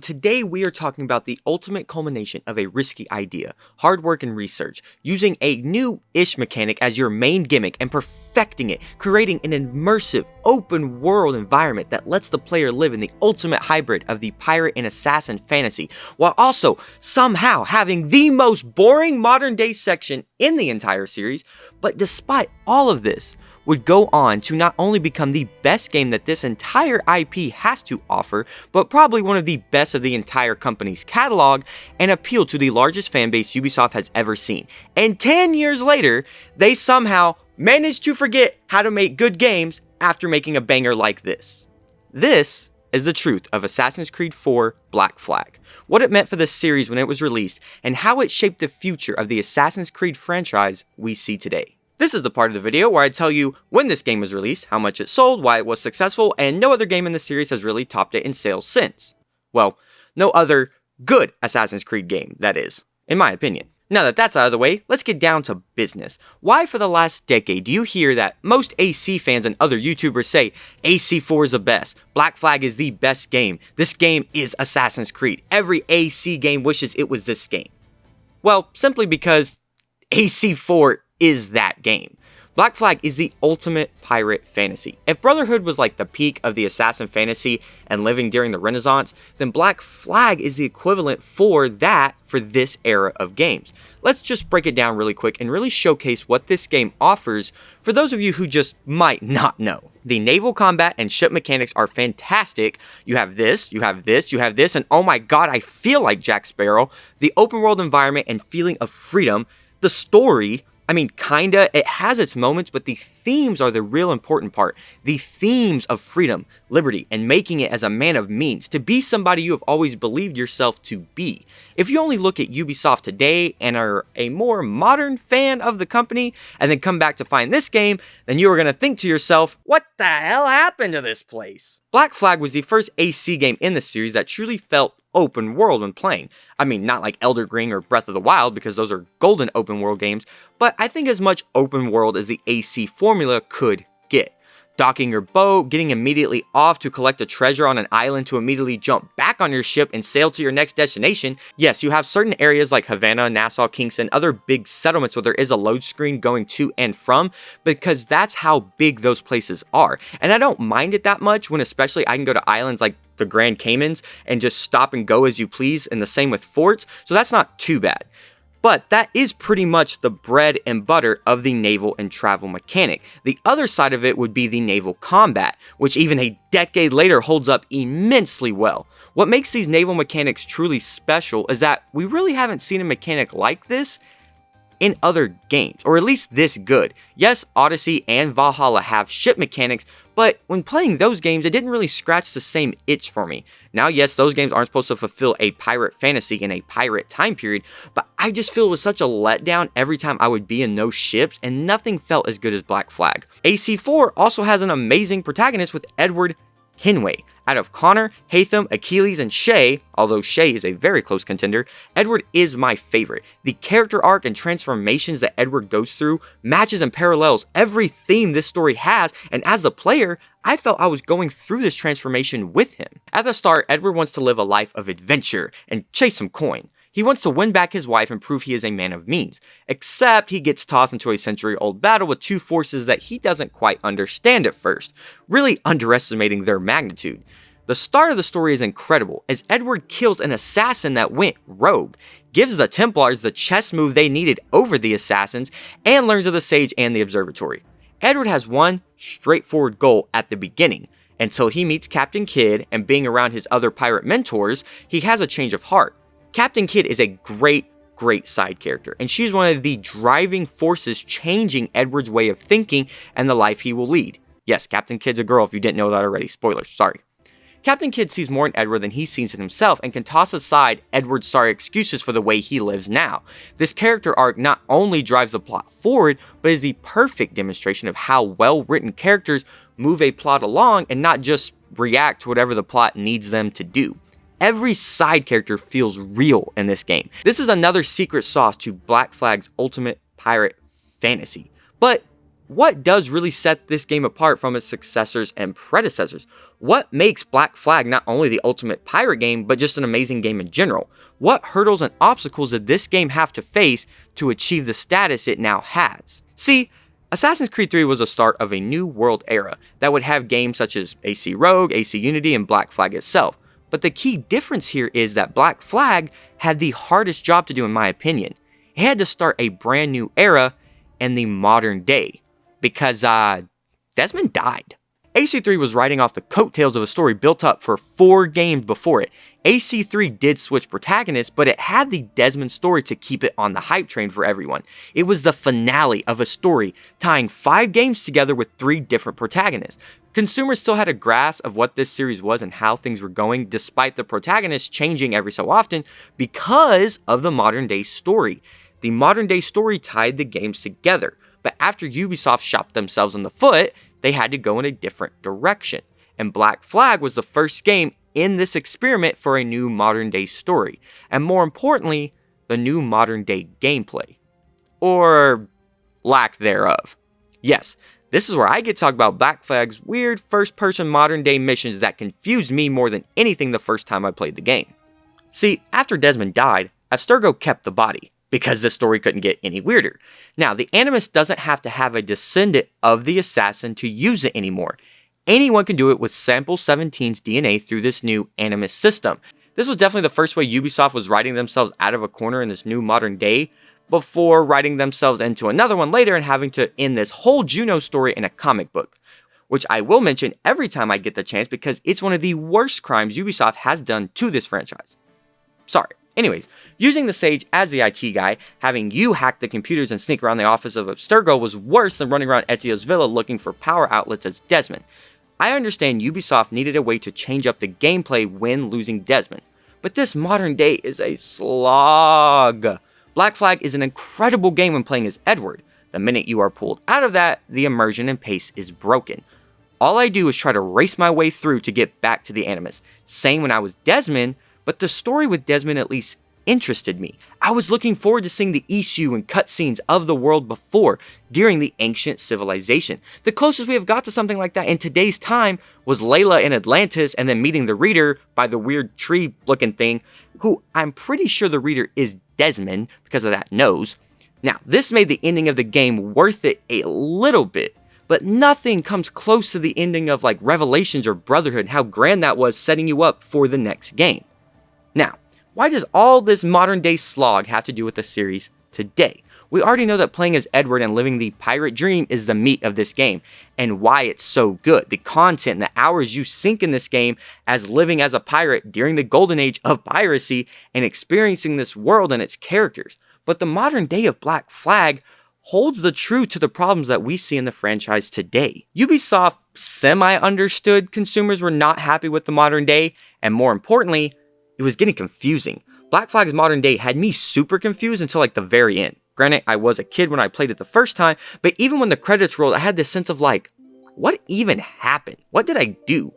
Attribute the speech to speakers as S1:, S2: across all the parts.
S1: today we are talking about the ultimate culmination of a risky idea, hard work and research, using a new-ish mechanic as your main gimmick and perfecting it, creating an immersive, open-world environment that lets the player live in the ultimate hybrid of the pirate and assassin fantasy, while also somehow having the most boring modern-day section in the entire series. But despite all of this, would go on to not only become the best game that this entire IP has to offer, but probably one of the best of the entire company's catalog, and appeal to the largest fanbase Ubisoft has ever seen. And 10 years later, they somehow managed to forget how to make good games after making a banger like this. This is the truth of Assassin's Creed 4 Black Flag, what it meant for the series when it was released, and how it shaped the future of the Assassin's Creed franchise we see today. This is the part of the video where I tell you when this game was released, how much it sold, why it was successful, and no other game in the series has really topped it in sales since. Well, no other good Assassin's Creed game, that is, in my opinion. Now that that's out of the way, let's get down to business. Why for the last decade do you hear that most AC fans and other YouTubers say AC4 is the best, Black Flag is the best game, this game is Assassin's Creed, every AC game wishes it was this game? Well, simply because AC4 is that game. Black Flag is the ultimate pirate fantasy. If Brotherhood was like the peak of the assassin fantasy and living during the Renaissance, then Black Flag is the equivalent for that for this era of games. Let's just break it down really quick and really showcase what this game offers for those of you who just might not know. The naval combat and ship mechanics are fantastic. You have this, you have this, you have this, and oh my god, I feel like Jack Sparrow. The open world environment and feeling of freedom. The story, I mean, kinda, it has its moments, but the themes are the real important part. The themes of freedom, liberty, and making it as a man of means, to be somebody you have always believed yourself to be. If you only look at Ubisoft today and are a more modern fan of the company, and then come back to find this game, then you are going to think to yourself, what the hell happened to this place? Black Flag was the first AC game in the series that truly felt open world when playing. I mean, not like Elden Ring or Breath of the Wild, because those are golden open world games, but I think as much open world as the AC formula could get. Docking your boat, getting immediately off to collect a treasure on an island to immediately jump back on your ship and sail to your next destination. Yes, you have certain areas like Havana, Nassau, Kingston, other big settlements where there is a load screen going to and from, because that's how big those places are. And I don't mind it that much when especially I can go to islands like the Grand Caymans and just stop and go as you please, and the same with forts, so that's not too bad. But that is pretty much the bread and butter of the naval and travel mechanic. The other side of it would be the naval combat, which even a decade later holds up immensely well. What makes these naval mechanics truly special is that we really haven't seen a mechanic like this in other games, or at least this good. Yes, Odyssey and Valhalla have ship mechanics, but when playing those games, it didn't really scratch the same itch for me. Now, yes, those games aren't supposed to fulfill a pirate fantasy in a pirate time period, but I just feel it was such a letdown every time I would be in those ships, and nothing felt as good as Black Flag. AC4 also has an amazing protagonist with Edward Kenway. Out of Connor, Haytham, Achilles, and Shay, although Shay is a very close contender, Edward is my favorite. The character arc and transformations that Edward goes through matches and parallels every theme this story has, and as the player, I felt I was going through this transformation with him. At the start, Edward wants to live a life of adventure and chase some coin. He wants to win back his wife and prove he is a man of means, except he gets tossed into a century-old battle with two forces that he doesn't quite understand at first, really underestimating their magnitude. The start of the story is incredible, as Edward kills an assassin that went rogue, gives the Templars the chess move they needed over the assassins, and learns of the Sage and the Observatory. Edward has one straightforward goal at the beginning. Until he meets Captain Kidd and being around his other pirate mentors, he has a change of heart. Captain Kidd is a great side character, and she's one of the driving forces changing Edward's way of thinking and the life he will lead. Yes, Captain Kidd's a girl if you didn't know that already. Spoilers, sorry. Captain Kidd sees more in Edward than he sees in himself and can toss aside Edward's sorry excuses for the way he lives now. This character arc not only drives the plot forward, but is the perfect demonstration of how well-written characters move a plot along and not just react to whatever the plot needs them to do. Every side character feels real in this game. This is another secret sauce to Black Flag's ultimate pirate fantasy. But what does really set this game apart from its successors and predecessors? What makes Black Flag not only the ultimate pirate game, but just an amazing game in general? What hurdles and obstacles did this game have to face to achieve the status it now has? See, Assassin's Creed 3 was the start of a new world era that would have games such as AC Rogue, AC Unity, and Black Flag itself. But the key difference here is that Black Flag had the hardest job to do in my opinion. It had to start a brand new era in the modern day because Desmond died. AC3 was riding off the coattails of a story built up for 4 games before it. AC3 did switch protagonists, but it had the Desmond story to keep it on the hype train for everyone. It was the finale of a story tying 5 games together with 3 different protagonists. Consumers still had a grasp of what this series was and how things were going, despite the protagonists changing every so often because of the modern day story. The modern day story tied the games together, but after Ubisoft shot themselves in the foot, they had to go in a different direction. And Black Flag was the first game in this experiment for a new modern day story, and more importantly, the new modern day gameplay. Or lack thereof. Yes, this is where I get to talk about Black Flag's weird first-person modern-day missions that confused me more than anything the first time I played the game. See, after Desmond died, Abstergo kept the body, because the story couldn't get any weirder. Now, the Animus doesn't have to have a descendant of the assassin to use it anymore. Anyone can do it with Sample 17's DNA through this new Animus system. This was definitely the first way Ubisoft was writing themselves out of a corner in this new modern day, before writing themselves into another one later and having to end this whole Juno story in a comic book, which I will mention every time I get the chance because it's one of the worst crimes Ubisoft has done to this franchise. Sorry. Anyways, using the Sage as the IT guy, having you hack the computers and sneak around the office of Abstergo was worse than running around Ezio's villa looking for power outlets as Desmond. I understand Ubisoft needed a way to change up the gameplay when losing Desmond, but this modern day is a slog. Black Flag is an incredible game when playing as Edward. The minute you are pulled out of that, the immersion and pace is broken. All I do is try to race my way through to get back to the Animus. Same when I was Desmond, but the story with Desmond at least interested me. I was looking forward to seeing the issue and cutscenes of the world before, during the ancient civilization. The closest we have got to something like that in today's time was Layla in Atlantis and then meeting the reader by the weird tree looking thing, who I'm pretty sure the reader is Desmond because of that nose. Now, this made the ending of the game worth it a little bit, but nothing comes close to the ending of like Revelations or Brotherhood and how grand that was setting you up for the next game. Now, why does all this modern day slog have to do with the series today? We already know that playing as Edward and living the pirate dream is the meat of this game, and why it's so good. The content and the hours you sink in this game as living as a pirate during the golden age of piracy and experiencing this world and its characters. But the modern day of Black Flag holds the truth to the problems that we see in the franchise today. Ubisoft semi-understood consumers were not happy with the modern day, and more importantly, it was getting confusing. Black Flag's modern day had me super confused until like the very end. Granted, I was a kid when I played it the first time, but even when the credits rolled, I had this sense of like, what even happened? What did I do?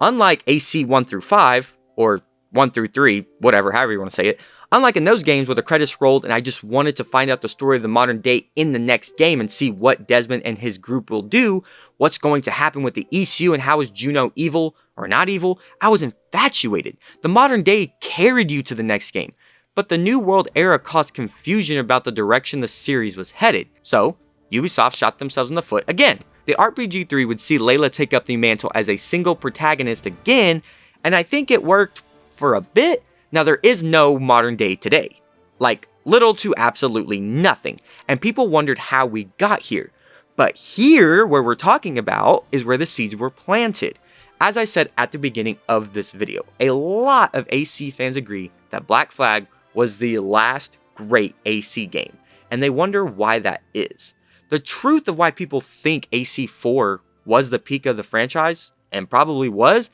S1: Unlike AC 1 through 5, or 1 through 3, whatever, however you want to say it, unlike in those games where the credits rolled and I just wanted to find out the story of the modern day in the next game and see what Desmond and his group will do, what's going to happen with the issue and how is Juno evil or not evil, I was infatuated. The modern day carried you to the next game. But the New World era caused confusion about the direction the series was headed. So, Ubisoft shot themselves in the foot again. The RPG 3 would see Layla take up the mantle as a single protagonist again, and I think it worked for a bit. Now, there is no modern day today. Like, little to absolutely nothing. And people wondered how we got here. But here, where we're talking about, is where the seeds were planted. As I said at the beginning of this video, a lot of AC fans agree that Black Flag was the last great AC game, and they wonder why that is. The truth of why people think AC4 was the peak of the franchise, and probably was,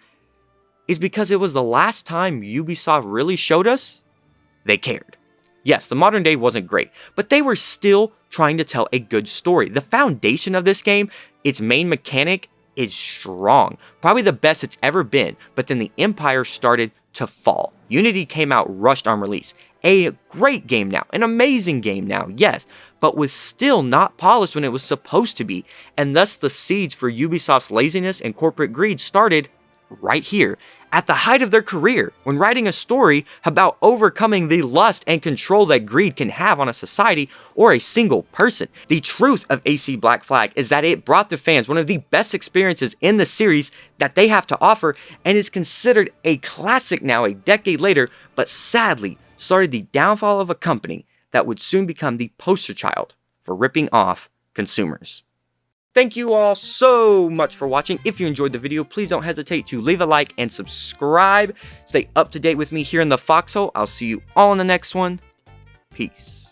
S1: is because it was the last time Ubisoft really showed us they cared. Yes, the modern day wasn't great, but they were still trying to tell a good story. The foundation of this game, its main mechanic, is strong, probably the best it's ever been, but then the Empire started to fall. Unity came out rushed on release. A great game now, an amazing game now, yes, but was still not polished when it was supposed to be, and thus the seeds for Ubisoft's laziness and corporate greed started right here, at the height of their career, when writing a story about overcoming the lust and control that greed can have on a society or a single person. The truth of AC Black Flag is that it brought the fans one of the best experiences in the series that they have to offer, and is considered a classic now a decade later, but sadly started the downfall of a company that would soon become the poster child for ripping off consumers. Thank you all so much for watching. If you enjoyed the video, please don't hesitate to leave a like and subscribe. Stay up to date with me here in the Foxhole. I'll see you all in the next one. Peace.